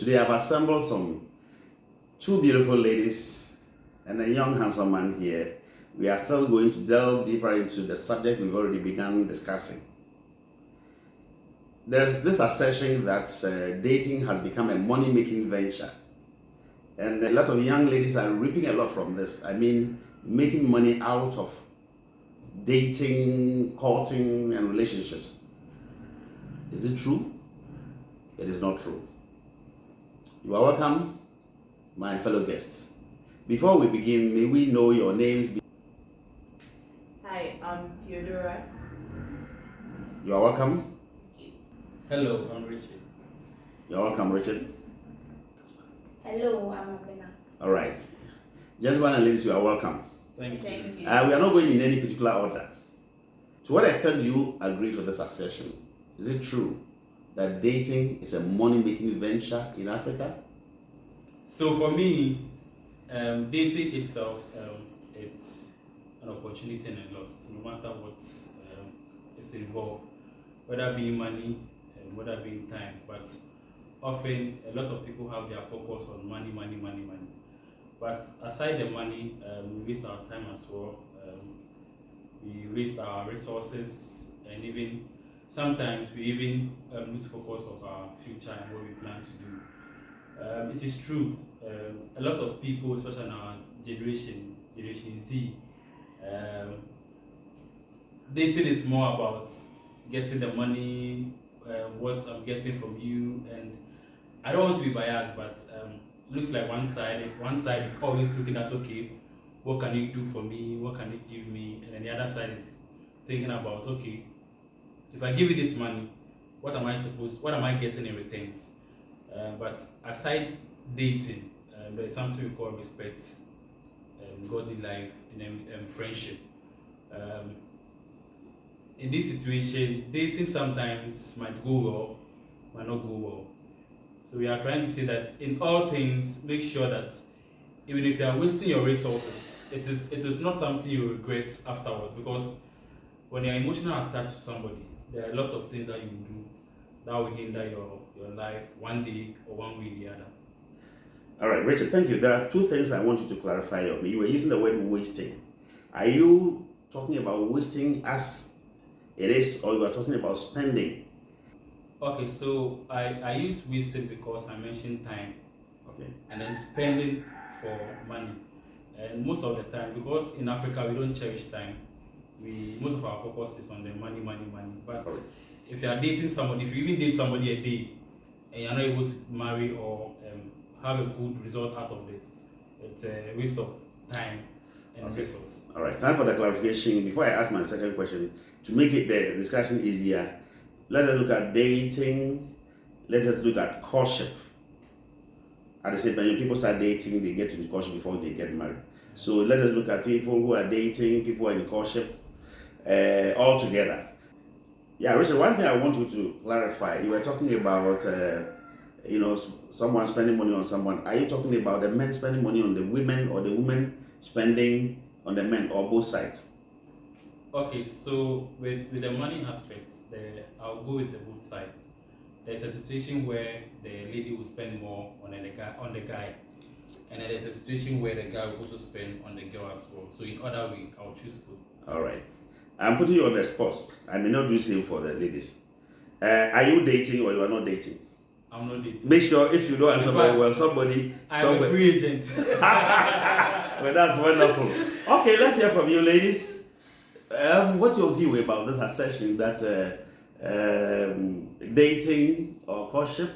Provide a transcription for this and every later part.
Today I've assembled two beautiful ladies and a young handsome man here. We are still going to delve deeper into the subject we've already begun discussing. There's this assertion that dating has become a money-making venture. And a lot of young ladies are reaping a lot from this. I mean, making money out of dating, courting, and relationships. Is it true? It is not true. You are welcome, my fellow guests. Before we begin, may we know your names? Hi, I'm Theodora. You are welcome. Hello, I'm Richard. You are welcome, Richard. Hello, I'm Abena. All right. Gentlemen and ladies, you are welcome. Thank you. Thank you. We are not going in any particular order. To what extent do you agree to this assertion? Is it true that dating is a money-making venture in Africa? So for me, dating itself, it's an opportunity and a loss, no matter what is involved, whether being money, whether being time. But often, a lot of people have their focus on money. But aside the money, we waste our time as well. We waste our resources, and even sometimes we even lose focus of our future and what we plan to do. It is true. A lot of people, especially in our Generation Z, dating is more about getting the money, what I'm getting from you, and I don't want to be biased, but looks like one side is always looking at, okay, what can you do for me, what can you give me, and then the other side is thinking about, okay, if I give you this money, what am I getting in returns? But aside dating, there is something we call respect, godly life, and friendship. In this situation, dating sometimes might go well, might not go well. So we are trying to say that in all things, make sure that even if you are wasting your resources, it is not something you regret afterwards, because when you are emotionally attached to somebody, there are a lot of things that you do that will hinder your life one day or one way or the other. All right, Richard, thank you. There are two things I want you to clarify on me. You were using the word wasting. Are you talking about wasting as it is, or you are talking about spending? Okay, so I use wasting because I mentioned time. Okay. And then spending for money. And most of the time, because in Africa we don't cherish time, most of our focus is on the money. But Correct. if you are dating somebody, if you even date somebody a day and you're not able to marry or have a good result out of it, it's a waste of time and resource. All right, time for the clarification. Before I ask my second question, to make it the discussion easier, let us look at dating, let us look at courtship. At the same time, when people start dating, they get into courtship before they get married. So let us look at people who are dating, people who are in courtship, all together. Yeah, Richard, one thing I want you to clarify, you were talking about, someone spending money on someone. Are you talking about the men spending money on the women or the women spending on the men, or both sides? Okay, so with the money aspect, I'll go with the both side. There's a situation where the lady will spend more on the guy, and then there's a situation where the guy will also spend on the girl as well. So in other way, I'll choose both. All right. I'm putting you on the spot. I may not do the same for the ladies. Are you dating or you are not dating? I'm not dating. Make sure if you don't answer very well, somebody. I'm a free agent. Well, that's wonderful. Okay, let's hear from you, ladies. What's your view about this assertion that dating or courtship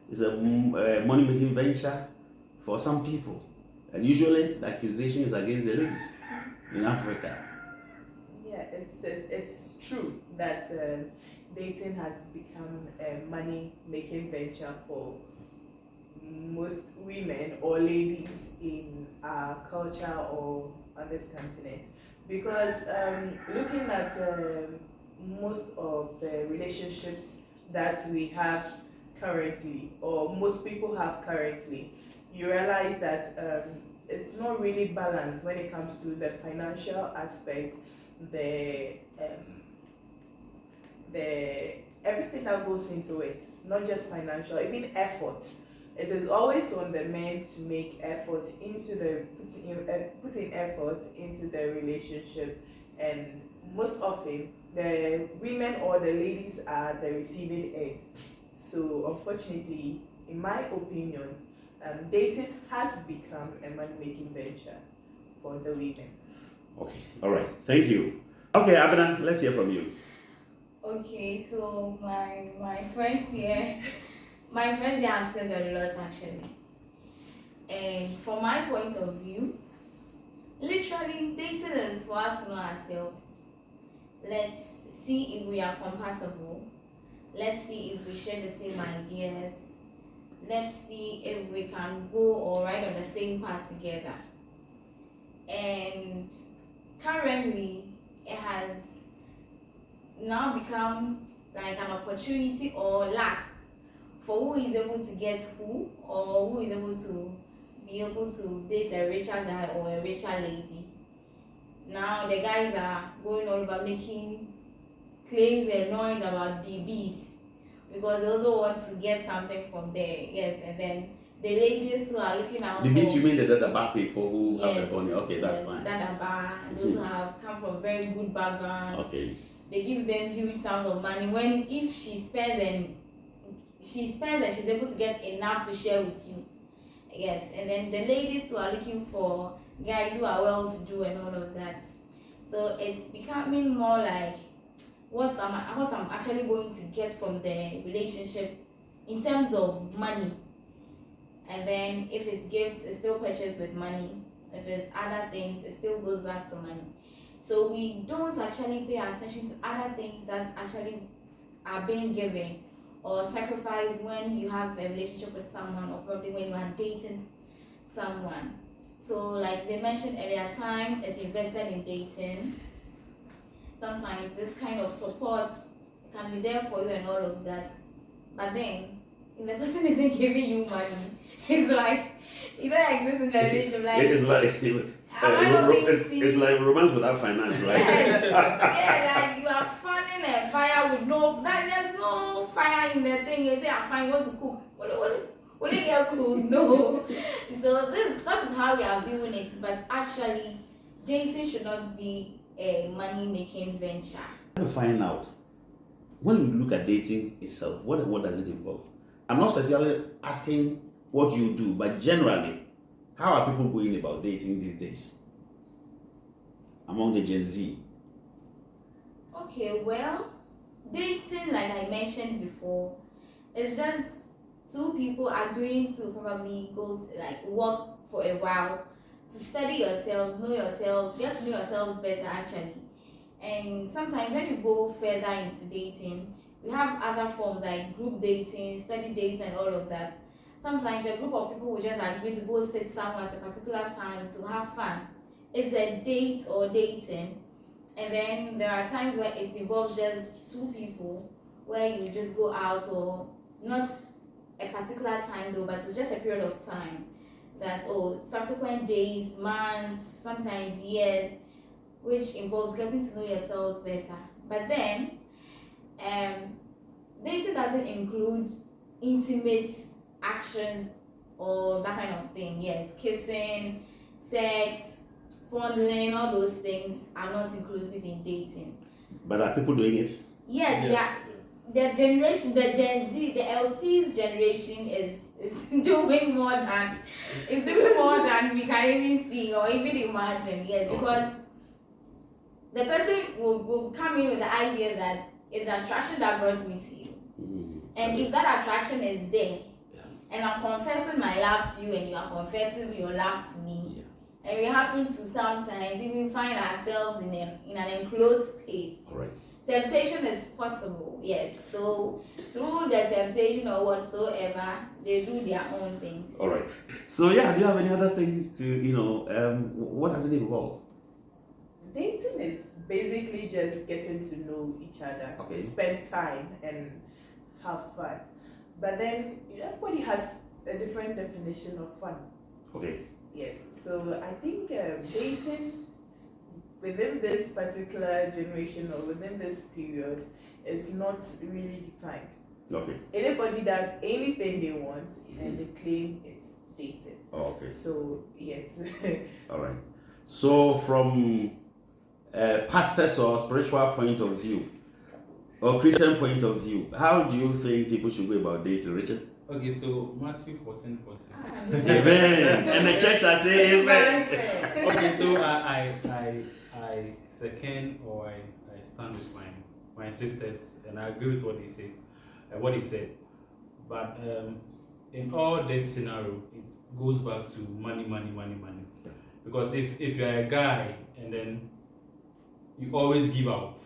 is a money-making venture for some people? And usually the accusation is against the ladies in Africa. Yeah, it's true that dating has become a money-making venture for most women or ladies in our culture or on this continent. Because looking at most of the relationships that we have currently, or most people have currently, you realize that it's not really balanced when it comes to the financial aspect, the everything that goes into it, not just financial, even effort it is always on the men to make effort into putting effort into the relationship, and most often the women or the ladies are the receiving end. So unfortunately, in my opinion, dating has become a money-making venture for the women. Okay, all right, thank you. Okay, Abena, let's hear from you. Okay, so my friends here, my friends here have said a lot actually. And from my point of view, literally dating is for us to know ourselves. Let's see if we are compatible. Let's see if we share the same ideas. Let's see if we can go or ride on the same path together. And currently, it has now become like an opportunity or lack for who is able to get who, or who is able to be able to date a richer guy or a richer lady. Now the guys are going all over making claims and noise about BBs because they also want to get something from there. Yes, and then the ladies too are looking out The for. means you mean the bad people who have Yes, the money? Okay, that's yes, fine. that are bad, and those who have come from very good backgrounds. Okay. They give them huge sums of money when if she spends and she's able to get enough to share with you. Yes, and then the ladies too are looking for guys who are well to do and all of that. So it's becoming more like what I'm actually going to get from the relationship in terms of money. And then if it's gifts, it's still purchased with money. If it's other things, it still goes back to money. So we don't actually pay attention to other things that actually are being given or sacrificed when you have a relationship with someone, or probably when you are dating someone. So like they mentioned earlier, time is invested in dating. Sometimes this kind of support can be there for you and all of that. But then if the person isn't giving you money, it's like you don't exist in the relationship. Like It is like it's like romance without finance, right? Yeah, like you are fanning a fire with there's no fire in the thing. You say I'm fine, you want to cook. Will you get cook? No. So that is how we are viewing it. But actually, dating should not be a money-making venture. To find out, when we look at dating itself, what does it involve? I'm not specifically asking what you do, but generally, how are people going about dating these days among the Gen Z? Okay, well, dating, like I mentioned before, is just two people agreeing to probably go to like work for a while to study yourselves, know yourselves, get to know yourselves better actually. And sometimes when you go further into dating, we have other forms like group dating, study dating, and all of that. Sometimes a group of people will just agree to go sit somewhere at a particular time to have fun. It's a date or dating. And then there are times where it involves just two people where you just go out, or not a particular time though, but it's just a period of time that subsequent days, months, sometimes years, which involves getting to know yourselves better. But then dating doesn't include intimate actions or that kind of thing. Yes, kissing, sex, fondling, all those things are not inclusive in dating. But are people doing it? Yes, yeah. The generation, the Gen Z, the LC's generation is doing more than we can even see or even imagine. Yes, because the person will come in with the idea that it's the attraction that brings me to you. And if that attraction is there, and I'm confessing my love to you and you are confessing your love to me, and we happen to sometimes even find ourselves in an enclosed space. All right. Temptation is possible, yes. So through the temptation or whatsoever, they do their own things. All right. So do you have any other things to what does it involve? Dating is basically just getting to know each other, spend time and have fun. But then everybody has a different definition of fun. Okay. Yes. So I think dating within this particular generation or within this period is not really defined. Okay. Anybody does anything they want and they claim it's dating. Oh, okay. So yes. All right. So from a pastor's or spiritual point of view, or Christian point of view, how do you think people should go about dating, Richard? Okay, so Matthew 14:14. Amen. And the church are saying amen. Okay, so I second or I stand with my sisters and I agree with what he says, what he said. But in all this scenario, it goes back to money. Yeah. Because if you're a guy and then you always give out,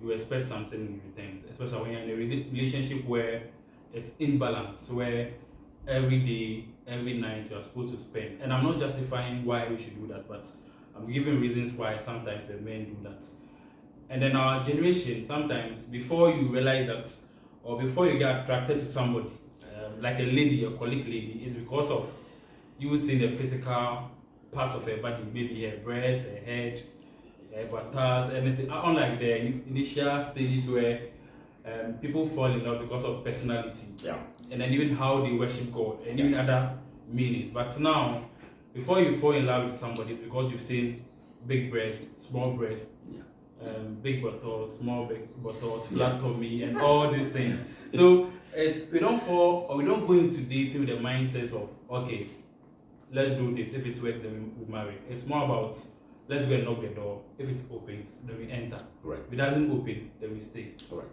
you expect something in return, especially when you're in a relationship where it's imbalance, where every day, every night you're supposed to spend. And I'm not justifying why we should do that, but I'm giving reasons why sometimes the men do that. And then our generation, sometimes before you realize that, or before you get attracted to somebody, like a lady, a colleague lady, it's because of you seeing the physical part of her body, maybe her breast, her head, her buttocks, anything. Unlike the initial stages where people fall in love because of personality, Yeah. and then even how they worship God, and even other meanings. But now, before you fall in love with somebody, it's because you've seen big breast, small breast, big buttocks, small big buttocks, flat tummy, and all these things. So we don't fall, or we don't go into dating with the mindset of, okay, let's do this. If it works, then we marry. It's more about, let's go and knock the door. If it opens, then we enter. Right. If it doesn't open, then we stay. All right.